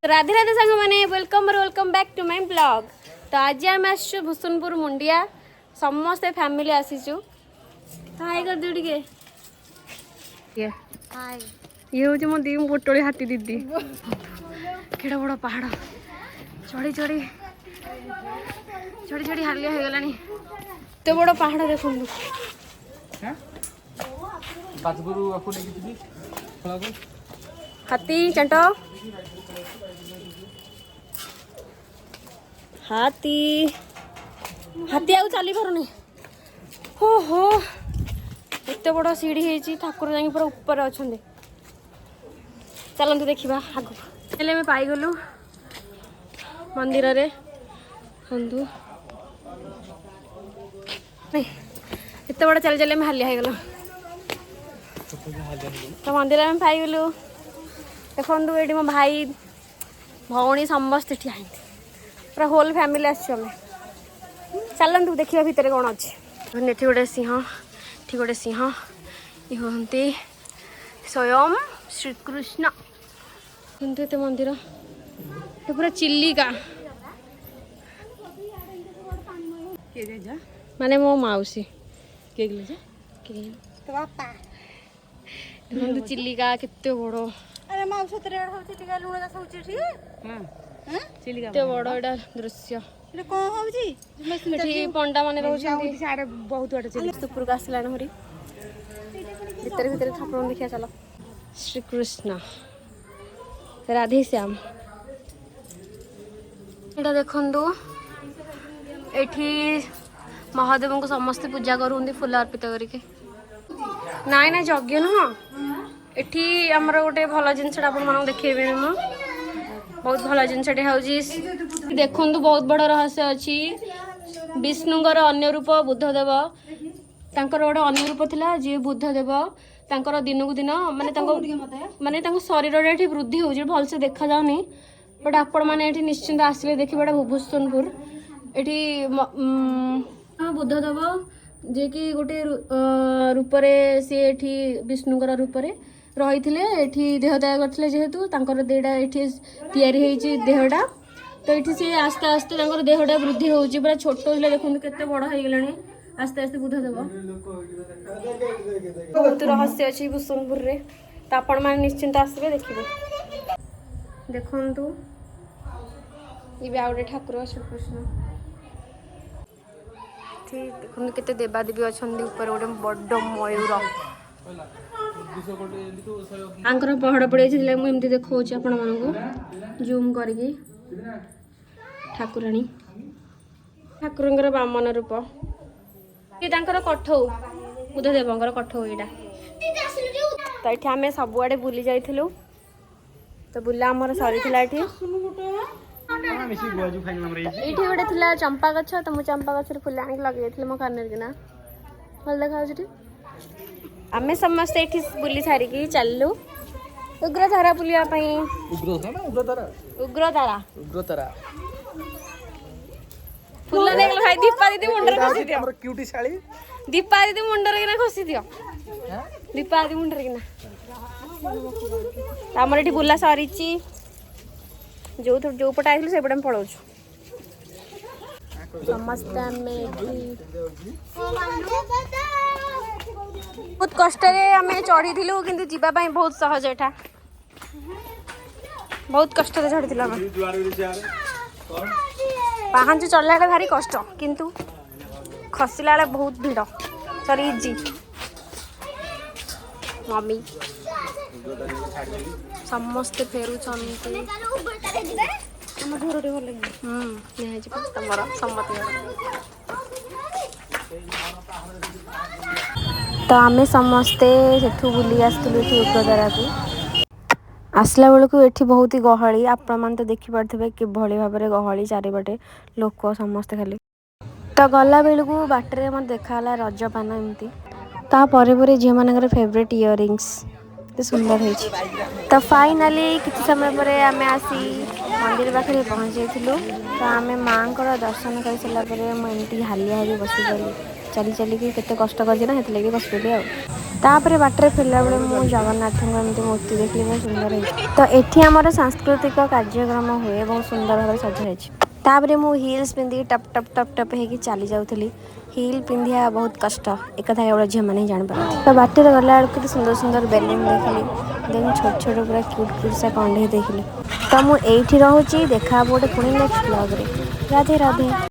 राधे राधे सांग मैंने welcome back to my blog. तो आज आम आसु भूषणपुर मुंडिया समस्ते फैमिली आसीचु। हाय कर दियो टिके हाय। ये हूँ मो दी पोटोली हाथी दीदी केड़ा बड़ पहाड़ चढ़ी चढ़ी चढ़ी चढ़ी हालिया हो गलानी। तो बड़ पहाड़ देखु हाथी चंट हाथी हाथी आउ चली पारुनी। हो हो एत बड़ सीढ़ी है ठाकुर जाई पूरा ऊपर अच्छा। चलते देखा आग हेले पाईगलु मंदिर रे बंधु एत बड़ चली चली हालिया हो गल। तो मंदिर में पाईगलु देखु ये मो भाई भौणी समस्ते ठिया पूरा होल फैमिली आसमें। चलतु देखा भितर कौन अच्छे। ये गोटे सिंह ये गोटे सिंह ये हमें स्वयं श्रीकृष्ण ये मंदिर ये पूरा चिल्लिका माने मो मौसी देखो चिल्लिका केते बड़ अरे मौसी चिल्लिका लुण चाष बड़ एटा दृश्य पंडा मान बहुत ऊपर आसला हरी भितर भितर ठाकुर देखिए। चलो श्रीकृष्ण राधे श्याम एटा देखु एठी महादेव को समस्ते पूजा करूँ फूल अर्पित करके नाई ना यज्ञ नुह एठी आमर गोटे भल जिनसा आप देखेबे मु बहुत भल जिनसटे हूँ देखु बहुत बड़ रहस्य अच्छी विष्णुंकर अन्य रूप बुद्धदेव तांकर गोटे अन्य रूप थिला जी बुद्धदेव तांकर दिनकू दिन माने शरीर ये वृद्धि हो भलसे देखा जाऊनी बट आपण मैंने निश्चिंत आसिले देखिए भूषणपुर ये बुद्धदेव जे कि गोटे रूपरे सी विष्णुंकर रूपरे रही थे देह त्याग करते जेहेतु देहटा ये देहटा तो ये सी आस्ते आस्ते देहटा वृद्धि हो पूरा छोट होते देखो केते बड़ हो गला आस्ते आस्ते बुद्धदेव बहुत रहस्य अच्छी भूषणपुर रे। तो आपण मैंने निश्चिंत आसबे देखिए देखु ये गोटे ठाकुर श्रीकृष्ण ठीक देखो केते देवादेवी अच्छा ऊपर गोटे बड़ मयूर आंकर पहाड़ पड़े मुझे देखा आपण मानू जूम करके ठाकुराणी ठाकुर बामन रूप ये कठौ बुद्धदेव कठौ यहाँ। तो ये आम सबुआड़े बुली जाइलु तो बुला आमर सरी ये गोटे थी चंपा गछ तो मुझे चंपा गछ फुल आनिक लगे मो कान किना भल देखा आम समस्ते ये बुली सारिकी चलु उग्रतारा बुलावाई उग्रतारा फुल देख लो भाई दीपा दीदी मुंडर खसी दियो क्यूटी शाली दीपा दीदी मुंडर किना खसी दियो दीपा दीदी मुंडर किना आमर ये बुला सरीची जो पटे आइलु से पटे पलाऊ समस्त बहुत कष्ट आम चढ़ी थिलु किंतु जीवाई बहुत सहज एटा बहुत कष्ट चढ़ी पाहांच चढ़ला भारी कष्ट किंतु खसला बहुत भिड़ सरी इजी मम्मी समस्ते फेरू घर भल तुम सम्मति तो आम समस्ते से बुली आसलु उग्रतारा को आसला बेलू ये बहुत ही गहली आपण मैंने तो देखिपे कि भाव में गहली चारिपटे लोक समस्ते खाली। तो गला बेलू बाटर मत देखाला रजपान एमती तापर झील मान फेवरेट इयरिंग्स सुंदर है। तो फाइनाली किसी समय पर आम आसी मंदिर पाखे पहुँची तो आम माँ को दर्शन कर सारापर मुझे हालिया बस चली चलिकी केते कष्ट करना बस पड़ी। तापर बाटर फेरला बेले मु जगन्नाथ एमती मूर्ति देखली बहुत सुंदर है। तो एठी आमर सांस्कृतिक कार्यक्रम हुए बहुत सुंदर भाव सजाई। तापर मु हिल्स पिंधि टप टप टप टप होगी चली जाऊली। हिल पिंधिया बहुत कष्ट एक कथा केवल झील मैंने जान पार। तो बाटर गला बेलू सुंदर सुंदर बेलून देखली देन छोट छोट पूरा क्यूट क्यूट सा कंडे देखली। तो मुझे रोचे देखा गोटे पुणी नेक्स्ट ब्लॉग रे। राधे राधे।